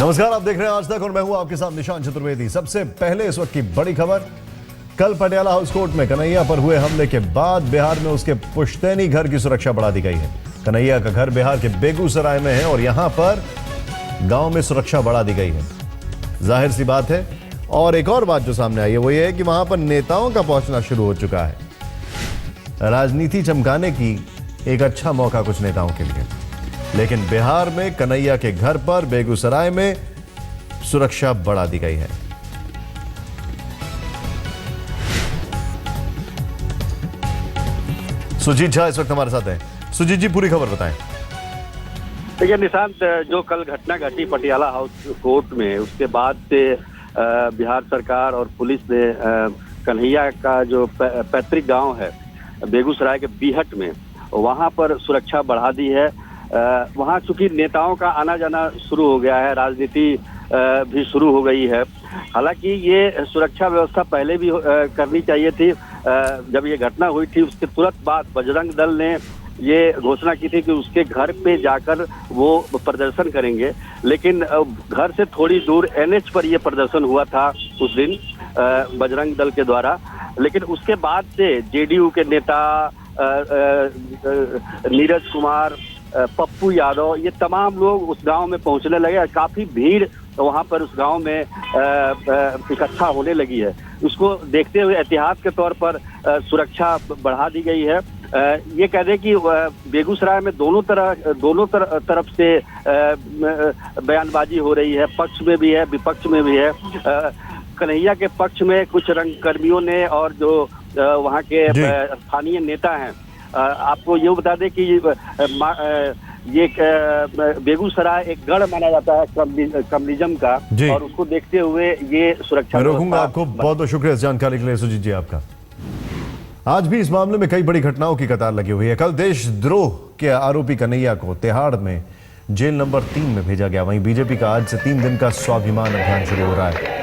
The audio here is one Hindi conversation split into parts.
नमस्कार, आप देख रहे हैं आज तक और मैं हूं आपके साथ निशान चतुर्वेदी। सबसे पहले इस वक्त की बड़ी खबर, कल पटियाला हाउस कोर्ट में कन्हैया पर हुए हमले के बाद बिहार में उसके पुश्तैनी घर की सुरक्षा बढ़ा दी गई है। कन्हैया का घर बिहार के बेगूसराय में है और यहां पर गांव में सुरक्षा बढ़ा दी गई है। जाहिर सी बात है। और एक और बात जो सामने आई है वो ये है कि वहां पर नेताओं का पहुंचना शुरू हो चुका है। राजनीति चमकाने की एक अच्छा मौका कुछ नेताओं के लिए, लेकिन बिहार में कन्हैया के घर पर बेगूसराय में सुरक्षा बढ़ा दी गई है। सुजीत झा इस वक्त हमारे साथ हैं। सुजीत जी, पूरी खबर बताएं। देखिए निशांत, जो कल घटना घटी पटियाला हाउस कोर्ट में, उसके बाद से बिहार सरकार और पुलिस ने कन्हैया का जो पैतृक गांव है बेगूसराय के बीहट में, वहां पर सुरक्षा बढ़ा दी है। वहां चूंकि नेताओं का आना जाना शुरू हो गया है, राजनीति भी शुरू हो गई है। हालांकि ये सुरक्षा व्यवस्था पहले भी करनी चाहिए थी। जब ये घटना हुई थी उसके तुरंत बाद बजरंग दल ने ये घोषणा की थी कि उसके घर पे जाकर वो प्रदर्शन करेंगे, लेकिन घर से थोड़ी दूर NH पर ये प्रदर्शन हुआ था उस दिन बजरंग दल के द्वारा। लेकिन उसके बाद से JDU के नेता नीरज कुमार, पप्पू यादव, ये तमाम लोग उस गांव में पहुंचने लगे। काफी भीड़ वहां पर उस गांव में इकट्ठा होने लगी है। उसको देखते हुए एहतियात के तौर पर सुरक्षा बढ़ा दी गई है। ये कह दें कि बेगूसराय में दोनों तरफ से बयानबाजी हो रही है, पक्ष में भी है विपक्ष में भी है। कन्हैया के पक्ष में कुछ रंगकर्मियों ने और जो वहाँ के स्थानीय नेता हैं, आपको ये बता दें कि ये बेगूसराय एक गढ़ माना जाता है कम्युनिज्म का, और उसको देखते हुए ये सुरक्षा। मैं रोकूंगा आपको। बहुत बहुत शुक्रिया इस जानकारी के लिए सुजीत जी आपका। आज भी इस मामले में कई बड़ी घटनाओं की कतार लगी हुई है। कल देशद्रोह के आरोपी कन्हैया को तिहाड़ में जेल नंबर 3 में भेजा गया। वहीं बीजेपी का आज से 3 दिन का स्वाभिमान अभियान शुरू हो रहा है।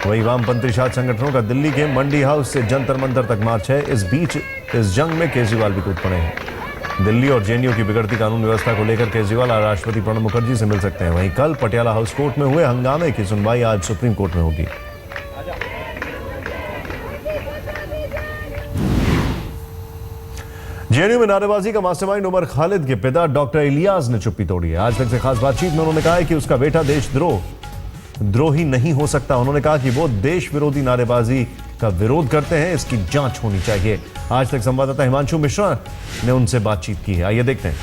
वही वामपंथी शासित संगठनों का दिल्ली के मंडी हाउस से जंतर मंतर तक मार्च है। इस बीच इस जंग में केजरीवाल भी कूद पड़े हैं। दिल्ली और JNU की बिगड़ती कानून व्यवस्था को लेकर केजरीवाल आज राष्ट्रपति प्रणब मुखर्जी से मिल सकते हैं। वहीं कल पटियाला हाउस कोर्ट में हुए हंगामे की सुनवाई आज सुप्रीम कोर्ट में होगी। JNU में नारेबाजी का मास्टरमाइंड उमर खालिद के पिता डॉक्टर इलियास ने चुप्पी तोड़ी है। आज तक से खास बातचीत में उन्होंने कहा है कि उसका बेटा देशद्रोही नहीं हो सकता। उन्होंने कहा कि वो देश विरोधी नारेबाजी का विरोध करते हैं, इसकी जांच होनी चाहिए। आज तक संवाददाता हिमांशु मिश्रा ने उनसे बातचीत की है, आइए देखते हैं।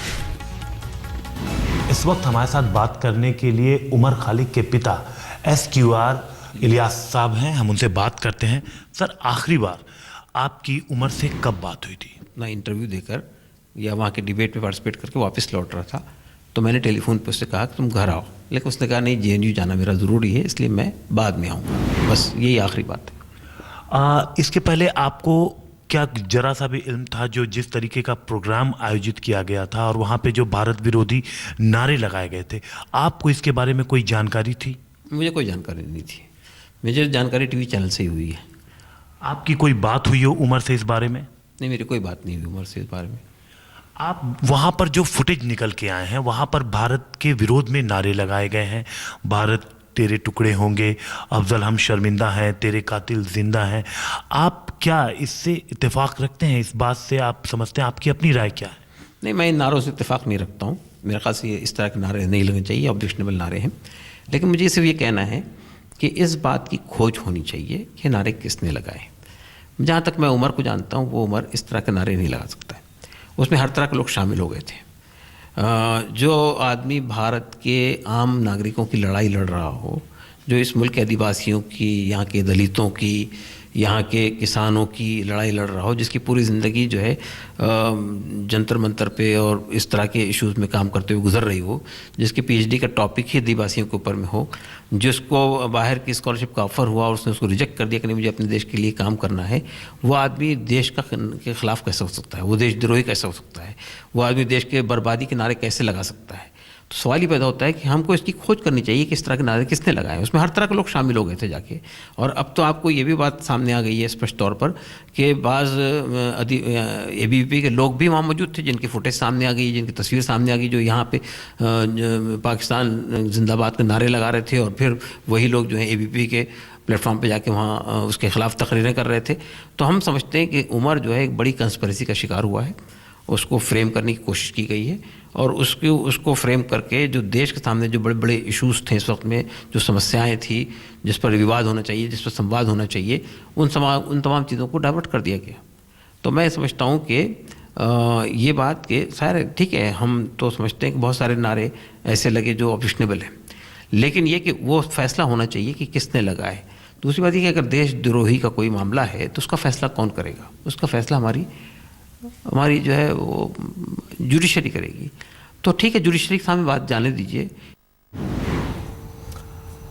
इस वक्त हमारे साथ बात करने के लिए उमर खालिद के पिता SQR इलियास साहब हैं। हम उनसे बात करते हैं। सर, आखिरी बार आपकी उमर से कब बात हुई थी? अपना इंटरव्यू देकर या वहाँ के डिबेट में पार्टिसिपेट करके वापस लौट रहा था, तो मैंने टेलीफोन पर उससे कहा कि तुम घर आओ, लेकिन उसने कहा नहीं, JNU जाना मेरा ज़रूरी है, इसलिए मैं बाद में आऊँगा। बस यही आखिरी बात है। इसके पहले आपको क्या जरा सा भी इल्म था जो जिस तरीके का प्रोग्राम आयोजित किया गया था और वहाँ पे जो भारत विरोधी नारे लगाए गए थे, आपको इसके बारे में कोई जानकारी थी? मुझे कोई जानकारी नहीं थी। मुझे जानकारी TV चैनल से ही हुई है। आपकी कोई बात हुई हो उमर से इस बारे में? नहीं, मेरी कोई बात नहीं हुई उमर से इस बारे में। आप वहाँ पर जो फुटेज निकल के आए हैं, वहाँ पर भारत के विरोध में नारे लगाए गए हैं, भारत तेरे टुकड़े होंगे, अफजल हम शर्मिंदा हैं, तेरे कातिल जिंदा हैं। आप क्या इससे इत्तेफाक रखते हैं? इस बात से आप समझते हैं, आपकी अपनी राय क्या है? नहीं, मैं इन नारों से इत्तेफाक नहीं रखता हूँ। मेरे ख्याल से इस तरह के नारे नहीं लगने चाहिए, ऑब्जेक्शनेबल नारे हैं। लेकिन मुझे सिर्फ ये कहना है कि इस बात की खोज होनी चाहिए कि नारे किसने लगाए। जहाँ तक मैं उमर को जानता हूँ, वो उमर इस तरह के नारे नहीं लगा सकता है। उसमें हर तरह के लोग शामिल हो गए थे। जो आदमी भारत के आम नागरिकों की लड़ाई लड़ रहा हो, जो इस मुल्क के आदिवासियों की, यहाँ के दलितों की, यहाँ के किसानों की लड़ाई लड़ रहा हो, जिसकी पूरी ज़िंदगी जो है जंतर मंतर पे और इस तरह के इश्यूज़ में काम करते हुए गुजर रही हो, जिसके PhD का टॉपिक ही आदिवासियों के ऊपर में हो, जिसको बाहर की स्कॉलरशिप का ऑफ़र हुआ और उसने उसको रिजेक्ट कर दिया कि नहीं, मुझे अपने देश के लिए काम करना है, वो आदमी देश के ख़िलाफ़ कैसे हो सकता है? वो देशद्रोही कैसे हो सकता है? वो आदमी देश के बर्बादी के नारे कैसे लगा सकता है? तो सवाल ये पैदा होता है कि हमको इसकी खोज करनी चाहिए कि इस तरह के नारे किसने लगाए। उसमें हर तरह के लोग शामिल हो गए थे जाके, और अब तो आपको ये भी बात सामने आ गई है स्पष्ट तौर पर कि बाज़ ABVP के लोग भी वहाँ मौजूद थे, जिनकी फुटेज सामने आ गई, जिनकी तस्वीर सामने आ गई, जो यहाँ पे पाकिस्तान जिंदाबाद के नारे लगा रहे थे, और फिर वही लोग जो है ABVP के प्लेटफॉर्म पे जाके वहाँ उसके ख़िलाफ़ तकरीरें कर रहे थे। तो हम समझते हैं कि उमर जो है एक बड़ी कंस्पिरेसी का शिकार हुआ है, उसको फ्रेम करने की कोशिश की गई है, और उसको फ्रेम करके जो देश के सामने जो बड़े बड़े इश्यूज़ थे इस वक्त में, जो समस्याएं थी जिस पर विवाद होना चाहिए, जिस पर संवाद होना चाहिए, उन तमाम चीज़ों को डाइवर्ट कर दिया गया। तो मैं समझता हूँ कि ये बात कि सारे ठीक है, हम तो समझते हैं कि बहुत सारे नारे ऐसे लगे जो ऑब्जेक्शनेबल हैं, लेकिन ये कि वो फैसला होना चाहिए कि किसने लगाए। दूसरी बात ये कि अगर देशद्रोही का कोई मामला है तो उसका फैसला कौन करेगा? उसका फैसला हमारी जो है वो जुडिशरी करेगी। तो ठीक है, जुडिशरी के सामने बात जाने दीजिए।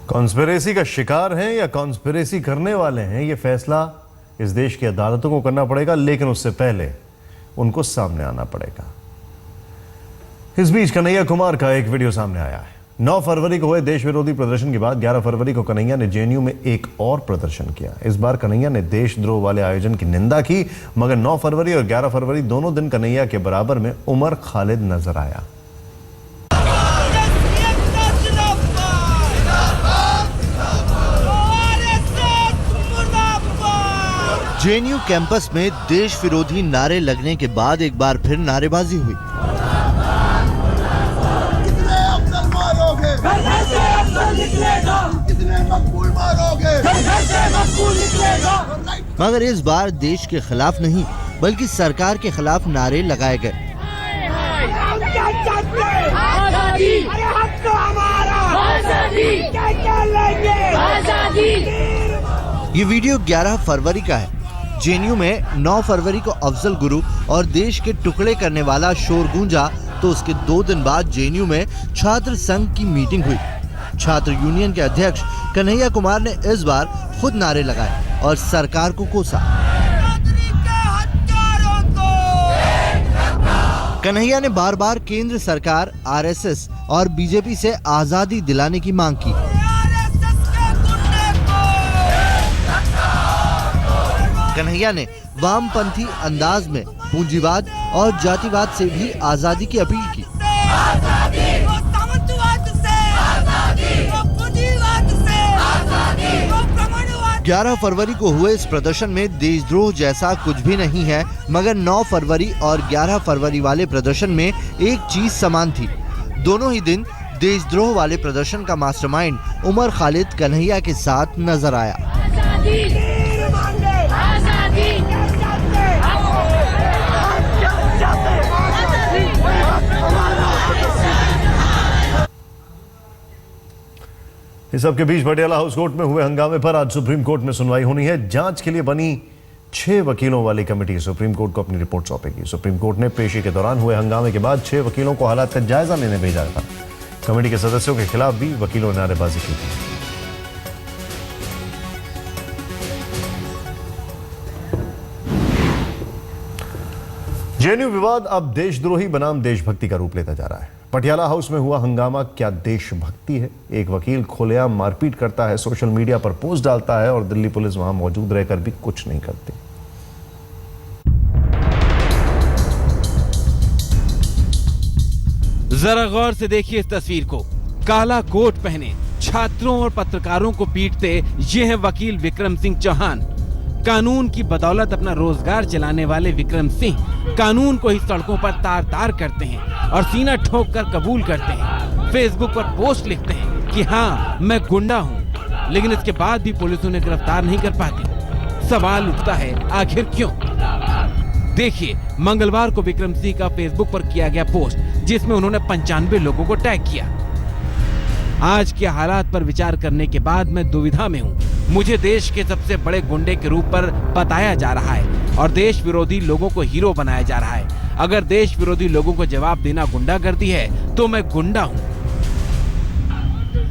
कॉन्स्पिरेसी का शिकार हैं या कॉन्स्पिरेसी करने वाले हैं, ये फैसला इस देश की अदालतों को करना पड़ेगा, लेकिन उससे पहले उनको सामने आना पड़ेगा। इस बीच कन्हैया कुमार का एक वीडियो सामने आया है। 9 फरवरी को हुए देश विरोधी प्रदर्शन के बाद 11 फरवरी को कन्हैया ने JNU में एक और प्रदर्शन किया। इस बार कन्हैया ने देशद्रोह वाले आयोजन की निंदा की, मगर 9 फरवरी और 11 फरवरी दोनों दिन कन्हैया के बराबर में उमर खालिद नजर आया। JNU कैंपस में देश विरोधी नारे लगने के बाद एक बार फिर नारेबाजी हुई। मगर इस बार देश के खिलाफ नहीं बल्कि सरकार के खिलाफ नारे लगाए गए। ये वीडियो 11 फरवरी का है। JNU में 9 फरवरी को अफजल गुरु और देश के टुकड़े करने वाला शोर गूंजा, तो उसके 2 दिन बाद JNU में छात्र संघ की मीटिंग हुई। छात्र यूनियन के अध्यक्ष कन्हैया कुमार ने इस बार खुद नारे लगाए और सरकार को कोसा। कन्हैया ने बार बार केंद्र सरकार, RSS और BJP से आजादी दिलाने की मांग की। कन्हैया ने वामपंथी अंदाज में पूंजीवाद और जातिवाद से भी आजादी की अपील की। 11 फरवरी को हुए इस प्रदर्शन में देशद्रोह जैसा कुछ भी नहीं है, मगर 9 फरवरी और 11 फरवरी वाले प्रदर्शन में एक चीज समान थी। दोनों ही दिन देशद्रोह वाले प्रदर्शन का मास्टरमाइंड उमर खालिद कन्हैया के साथ नजर आया। इस सबके बीच पटियाला हाउस कोर्ट में हुए हंगामे पर आज सुप्रीम कोर्ट में सुनवाई होनी है। जांच के लिए बनी 6 वकीलों वाली कमेटी सुप्रीम कोर्ट को अपनी रिपोर्ट सौंपेगी। सुप्रीम कोर्ट ने पेशी के दौरान हुए हंगामे के बाद 6 वकीलों को हालात का जायजा लेने भेजा था। कमेटी के सदस्यों के खिलाफ भी वकीलों ने नारेबाजी की थी। JNU विवाद अब देशद्रोही बनाम देशभक्ति का रूप लेता जा रहा है। पटियाला हाउस में हुआ हंगामा क्या देशभक्ति है? एक वकील खुलेआम मारपीट करता है, सोशल मीडिया पर पोस्ट डालता है और दिल्ली पुलिस वहां मौजूद रहकर भी कुछ नहीं करती। जरा गौर से देखिए इस तस्वीर को। काला कोट पहने छात्रों और पत्रकारों को पीटते ये है वकील विक्रम सिंह चौहान। कानून की बदौलत अपना रोजगार चलाने वाले विक्रम सिंह कानून को ही सड़कों पर तार तार करते हैं और सीना ठोक कर कबूल करते हैं। फेसबुक पर पोस्ट लिखते हैं कि हाँ मैं गुंडा हूँ, लेकिन इसके बाद भी पुलिस उन्हें गिरफ्तार नहीं कर पाती। सवाल उठता है आखिर क्यों? देखिए मंगलवार को विक्रम सिंह का फेसबुक पर किया गया पोस्ट, जिसमें उन्होंने 95 लोगों को टैग किया। आज के हालात पर विचार करने के बाद मैं दुविधा में हूँ। मुझे देश के सबसे बड़े गुंडे के रूप पर बताया जा रहा है और देश विरोधी लोगों को हीरो बनाया जा रहा है। अगर देश विरोधी लोगों को जवाब देना गुंडागर्दी है तो मैं गुंडा हूँ।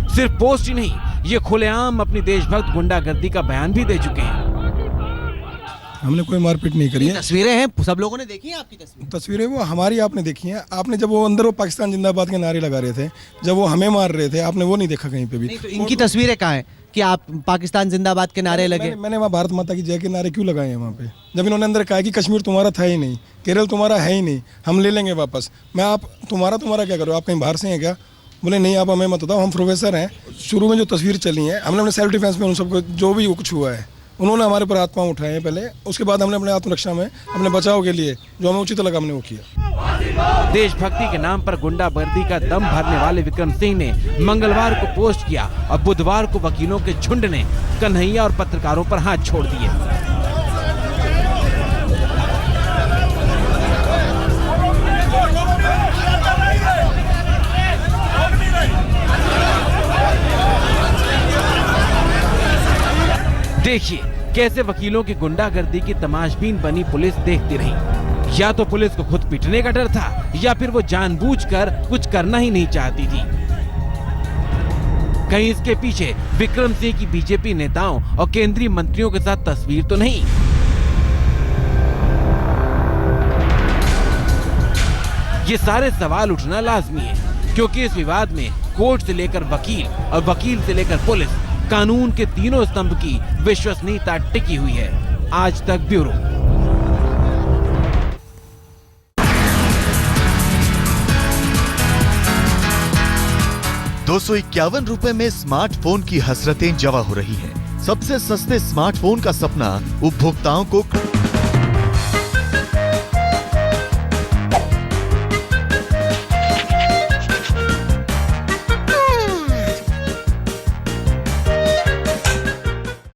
सिर्फ पोस्ट ही नहीं, ये खुलेआम अपनी देशभक्त गुंडागर्दी का बयान भी दे चुके हैं। हमने कोई मारपीट नहीं करी है। तस्वीरें हैं, सब लोगों ने देखी है आपकी तस्वीरें वो हमारी आपने देखी हैं। आपने जब वो अंदर वो पाकिस्तान जिंदाबाद के नारे लगा रहे थे, जब वो हमें मार रहे थे, आपने वो नहीं देखा कहीं पे भी। नहीं, तो इनकी तस्वीरें कहाँ हैं कि आप पाकिस्तान जिंदाबाद के नारे लगे? मैंने वहाँ भारत माता की जय के नारे क्यों लगाए हैं वहाँ पे, जब इन्होंने अंदर कहा कि कश्मीर तुम्हारा था ही नहीं, केरल तुम्हारा है ही नहीं, हम ले लेंगे वापस। मैं आप तुम्हारा क्या करो, आप कहीं बाहर से हैं क्या? बोले नहीं, आप हमें मत बताओ, हम प्रोफेसर हैं। शुरू में जो तस्वीर चली है, हमने अपने सेल्फ डिफेंस में उन सबको जो भी कुछ हुआ है, उन्होंने हमारे पर हाथ पांव उठाए हैं पहले, उसके बाद हमने अपने आत्मरक्षा में अपने बचाव के लिए जो हमें उचित लगा हमने वो किया। देशभक्ति के नाम पर गुंडागर्दी का दम भरने वाले विक्रम सिंह ने मंगलवार को पोस्ट किया और बुधवार को वकीलों के झुंड ने कन्हैया और पत्रकारों पर हाथ छोड़ दिए। देखिए कैसे वकीलों की गुंडागर्दी की तमाशबीन बनी पुलिस देखती रही। या तो पुलिस को खुद पिटने का डर था या फिर वो जानबूझकर कुछ करना ही नहीं चाहती थी। कहीं इसके पीछे विक्रम सिंह की बीजेपी नेताओं और केंद्रीय मंत्रियों के साथ तस्वीर तो नहीं? ये सारे सवाल उठना लाजमी है, क्योंकि इस विवाद में कोर्ट से लेकर वकील और वकील से लेकर पुलिस, कानून के तीनों स्तंभ की विश्वसनीयता टिकी हुई है। आज तक ब्यूरो। ₹251 में स्मार्टफोन की हसरतें जवा हो रही हैं। सबसे सस्ते स्मार्टफोन का सपना उपभोक्ताओं को